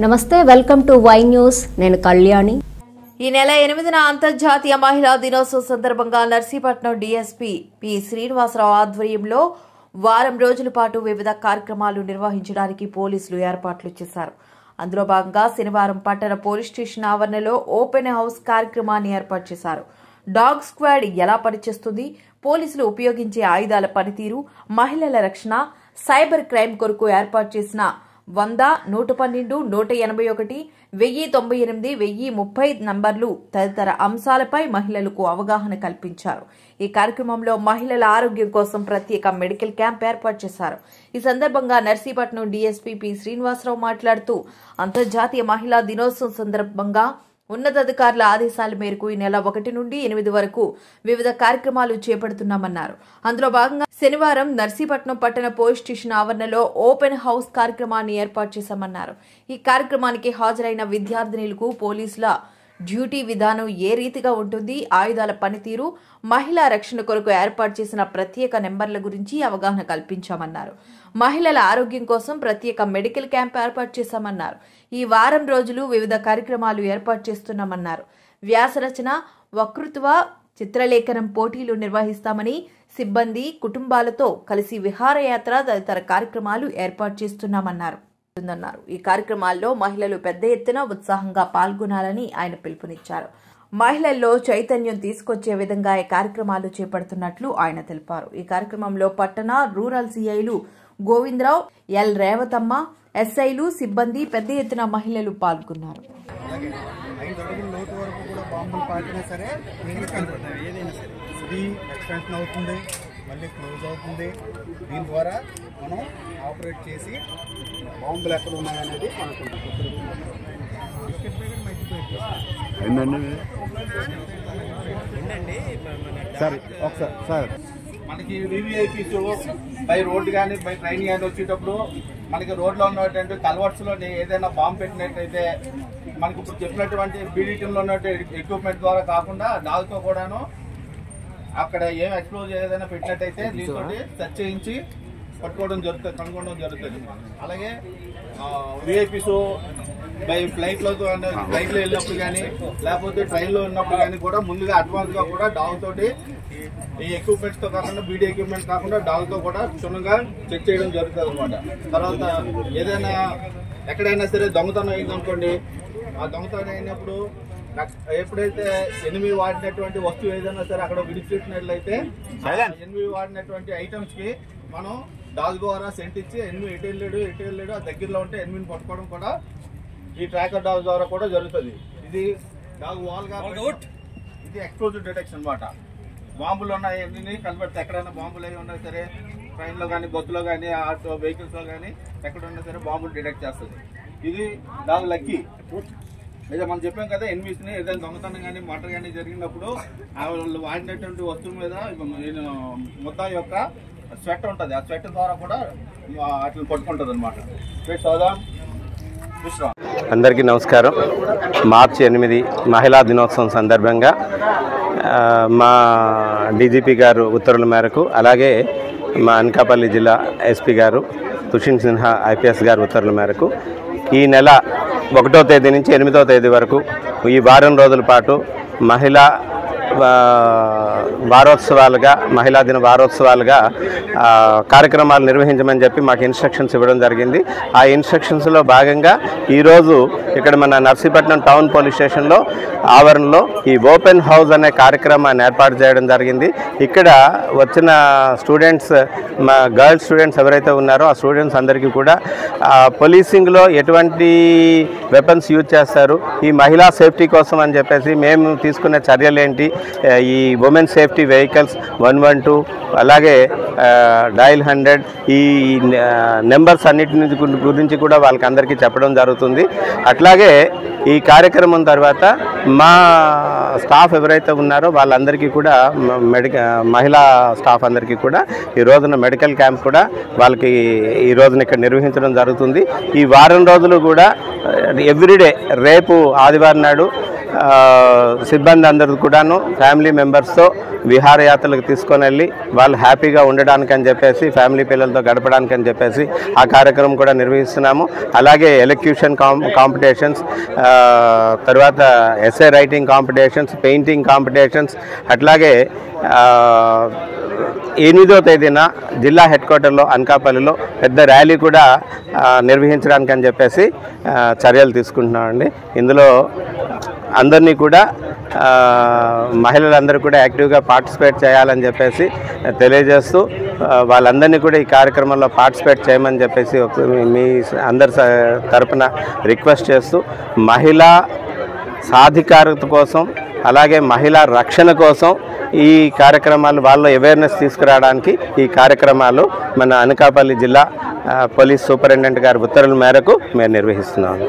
నమస్తే, welcome to Y news. నేను కళ్యాణి. ఈ నెల 8న అంతర్జాతీయ మహిళా దినోత్సవం సందర్భంగా నర్సీపట్నం డీఎస్పీ పి శ్రీనివాసరావు ఆధ్వర్యంలో వారం రోజుల పాటు వివిధ కార్యక్రమాలు నిర్వహించడానికి పోలీసులు ఏర్పాట్లు చేశారు. అందులో భాగంగా శనివారం పట్టణ పోలీస్ స్టేషన్ ఆవరణలో ఓపెన్ హౌస్ కార్యక్రమాన్ని ఏర్పాటు చేశారు. డాగ్ స్క్వాడ్ ఎలా పనిచేస్తుంది, పోలీసులు ఉపయోగించే ఆయుధాల పనితీరు, మహిళల రక్షణ, సైబర్ క్రైమ్ కొరకు ఏర్పాటు చేసిన 100, 112, 181, 1098, 1030 నంబర్లు తదితర అంశాలపై మహిళలకు అవగాహన కల్పించారు. ఈ కార్యక్రమంలో మహిళల ఆరోగ్యం కోసం ప్రత్యేక మెడికల్ క్యాంప్ ఏర్పాటు చేశారు. ఈ సందర్భంగా నర్సీపట్నం డీఎస్పీ పి శ్రీనివాసరావు మాట్లాడుతూ అంతర్జాతీయ మహిళా దినోత్సవం సందర్భంగా ఉన్నతాధికారుల ఆదేశాల మేరకు ఈ నెల 1 నుండి 8 వరకు వివిధ కార్యక్రమాలు చేపడుతున్నామన్నారు. అందులో భాగంగా శనివారం నర్సీపట్నం పట్టణ పోలీస్ స్టేషన్ ఆవరణలో ఓపెన్ హౌస్ కార్యక్రమాన్ని ఏర్పాటు చేశామన్నారు. ఈ కార్యక్రమానికి హాజరైన విద్యార్థినులకు పోలీసుల డ్యూటీ విధానం ఏ రీతిగా ఉంటుంది, ఆయుధాల పనితీరు, మహిళా రక్షణ కొరకు ఏర్పాటు చేసిన ప్రత్యేక నెంబర్ల గురించి అవగాహన కల్పించామన్నారు. మహిళల ఆరోగ్యం కోసం ప్రత్యేక మెడికల్ క్యాంప్ ఏర్పాటు చేశామన్నారు. ఈ వారం రోజులు వివిధ కార్యక్రమాలు ఏర్పాటు చేస్తున్నామన్నారు. వ్యాసరచన, వక్తృత్వ, చిత్రలేఖనం పోటీలు నిర్వహిస్తామని, సిబ్బంది కుటుంబాలతో కలిసి విహారయాత్ర తదితర కార్యక్రమాలు ఏర్పాటు చేస్తున్నామన్నారు. ఈ కార్యక్రమాల్లో మహిళలు పెద్ద ఎత్తున ఉత్సాహంగా పాల్గొనాలని ఆయన పిలుపునిచ్చారు. మహిళల్లో చైతన్యం తీసుకొచ్చే విధంగా ఈ కార్యక్రమాలు చేపడుతున్నట్లు ఆయన తెలిపారు. ఈ కార్యక్రమంలో పట్టణ, రూరల్ సిఐలు గోవిందరావు, ఎల్ రేవతమ్మ, ఎస్ఐలు, సిబ్బంది పెద్ద ఎత్తున మహిళలు పాల్గొన్నారు. మళ్ళీ క్లోజ్ అవుతుంది. దీని ద్వారా మనం ఆపరేట్ చేసి బాంబులు ఎక్కడ ఉన్నాయనేది మనకి వివిఐపీస్ బై రోడ్డు కానీ బై ట్రైన్ కానీ వచ్చేటప్పుడు మనకి రోడ్లో ఉన్నటువంటి కల్వర్ట్స్లో ఏదైనా బాంబు పెట్టినట్టయితే మనకి ఇప్పుడు చెప్పినటువంటి బీడీటీలో ఉన్నటువంటి ఎక్విప్మెంట్ ద్వారా కాకుండా డాల్తో కూడాను అక్కడ ఏం ఎక్స్ప్లోజ్ ఏదైనా పెట్టినట్టయితే దీంతో సెర్చ్ చేయించి పట్టుకోవడం జరుగుతుంది, కనుక్కోవడం జరుగుతుంది. అలాగే విఐపీస్ బై ఫ్లైట్లో వెళ్ళినప్పుడు కానీ లేకపోతే ట్రైన్లో ఉన్నప్పుడు కానీ కూడా ముందుగా అడ్వాన్స్గా కూడా డాగ్ తోటి ఈ ఎక్విప్మెంట్స్తో కాకుండా బీడీ ఎక్విప్మెంట్ కాకుండా డాగ్తో కూడా క్షుణ్ణంగా చెక్ చేయడం జరుగుతుంది అనమాట. తర్వాత ఏదైనా ఎక్కడైనా సరే దొంగతనం అయిందనుకోండి, ఆ దొంగతనం అయినప్పుడు ఎప్పుడైతే ఎనిమిది వాడినటువంటి వస్తువు ఏదైనా సరే అక్కడ విడిచిపెట్టినట్లయితే ఎనిమిది వాడినటువంటి ఐటమ్స్ కి మనం డాగ్ ద్వారా సెంట్ ఇచ్చి ఎనిమిది ఎటు వెళ్ళాడు ఆ దగ్గరలో ఉంటే ఎనిమిదిని పట్టుకోవడం కూడా ఈ ట్రాకర్ డాగ్ ద్వారా కూడా జరుగుతుంది. ఇది డాగ్ వాల్ కాబట్టి ఇది ఎక్స్ప్లోజివ్ డిటెక్షన్ అనమాట. బాంబులు ఉన్నాయి ఎన్ని కనబడితే ఎక్కడైనా బాంబులు అవి ఉన్నా సరే ట్రైన్లో కానీ, బస్సులో కానీ, ఆటో వెహికల్స్లో కానీ ఎక్కడున్నా సరే బాంబులు డిటెక్ట్ చేస్తుంది. ఇది డాగ్ లక్కీ. లేదా మనం చెప్పాం కదా, ఎనిమిదిని ఏదైనా దొంగతనం కానీ మర్డర్ కానీ జరిగినప్పుడు వాళ్ళు వాడినటువంటి వస్తువు మీద ముద్ద యొక్క స్వెట్ ఉంటుంది, ఆ స్వెట్ ద్వారా కూడా అట్లా పట్టుకుంటుంది అనమాట. అందరికీ నమస్కారం. మార్చి 8 మహిళా దినోత్సవం సందర్భంగా మా డీజీపీ గారు ఉత్తర్వుల మేరకు, అలాగే మా అనకాపల్లి జిల్లా ఎస్పీ గారు తుషిన్ సిన్హా ఐపీఎస్ గారు ఉత్తర్వుల మేరకు ఈ నెల 1వ తేదీ నుంచి 8వ తేదీ వరకు ఈ వారం రోజుల పాటు మహిళా వారోత్సవాలుగా, మహిళా దిన వారోత్సవాలుగా కార్యక్రమాలు నిర్వహించమని చెప్పి మాకు ఇన్స్ట్రక్షన్స్ ఇవ్వడం జరిగింది. ఆ ఇన్స్ట్రక్షన్స్లో భాగంగా ఈరోజు ఇక్కడ మన నర్సీపట్నం టౌన్ పోలీస్ స్టేషన్లో ఆవరణలో ఈ ఓపెన్ హౌస్ అనే కార్యక్రమాన్ని ఏర్పాటు చేయడం జరిగింది. ఇక్కడ వచ్చిన స్టూడెంట్స్, మా గర్ల్స్ స్టూడెంట్స్ ఎవరైతే ఉన్నారో ఆ స్టూడెంట్స్ అందరికీ కూడా పోలీసింగ్లో ఎటువంటి వెపన్స్ యూజ్ చేస్తారు, ఈ మహిళా సేఫ్టీ కోసం అని చెప్పేసి మేము తీసుకునే చర్యలు ఏంటి, ఈ ఉమెన్ సేఫ్టీ వెహికల్స్ 112 అలాగే డయల్ 100 ఈ నెంబర్స్ అన్నిటి గురించి కూడా వాళ్ళకి అందరికీ చెప్పడం జరుగుతుంది. అట్లాగే ఈ కార్యక్రమం తర్వాత మా స్టాఫ్ ఎవరైతే ఉన్నారో వాళ్ళందరికీ కూడా మహిళా స్టాఫ్ అందరికీ కూడా ఈ రోజున మెడికల్ క్యాంప్ కూడా వాళ్ళకి ఈ రోజున ఇక్కడ నిర్వహించడం జరుగుతుంది. ఈ వారం రోజులు కూడా ఎవ్రీడే రేపు ఆదివారం నాడు సిబ్బంది అందరూ కూడాను ఫ్యామిలీ మెంబర్స్తో విహారయాత్రలకు తీసుకొని వెళ్ళి వాళ్ళు హ్యాపీగా ఉండడానికి అని చెప్పేసి ఫ్యామిలీ పిల్లలతో గడపడానికి అని చెప్పేసి ఆ కార్యక్రమం కూడా నిర్వహిస్తున్నాము. అలాగే ఎలక్యూషన్ కాంపిటీషన్స్, తర్వాత essay writing competitions, painting competitions, అట్లాగే 8వ తేదీన జిల్లా హెడ్ క్వార్టర్లో అనకాపల్లిలో పెద్ద ర్యాలీ కూడా నిర్వహించడానికి అని చెప్పేసి చర్యలు తీసుకుంటున్నామండి. ఇందులో అందరినీ కూడా మహిళలందరూ కూడా యాక్టివ్గా పార్టిసిపేట్ చేయాలని చెప్పేసి తెలియజేస్తూ వాళ్ళందరినీ కూడా ఈ కార్యక్రమంలో పార్టిసిపేట్ చేయమని చెప్పేసి మీ అందరి తరపున రిక్వెస్ట్ చేస్తూ మహిళా సాధికారత కోసం అలాగే మహిళా రక్షణ కోసం ఈ కార్యక్రమాలు వాళ్ళలో అవేర్నెస్ తీసుకురావడానికి ఈ కార్యక్రమాలు మన అనకాపల్లి జిల్లా పోలీస్ సూపరింటెండెంట్ గారి ఉత్తర్వుల మేరకు మేము నిర్వహిస్తున్నాము.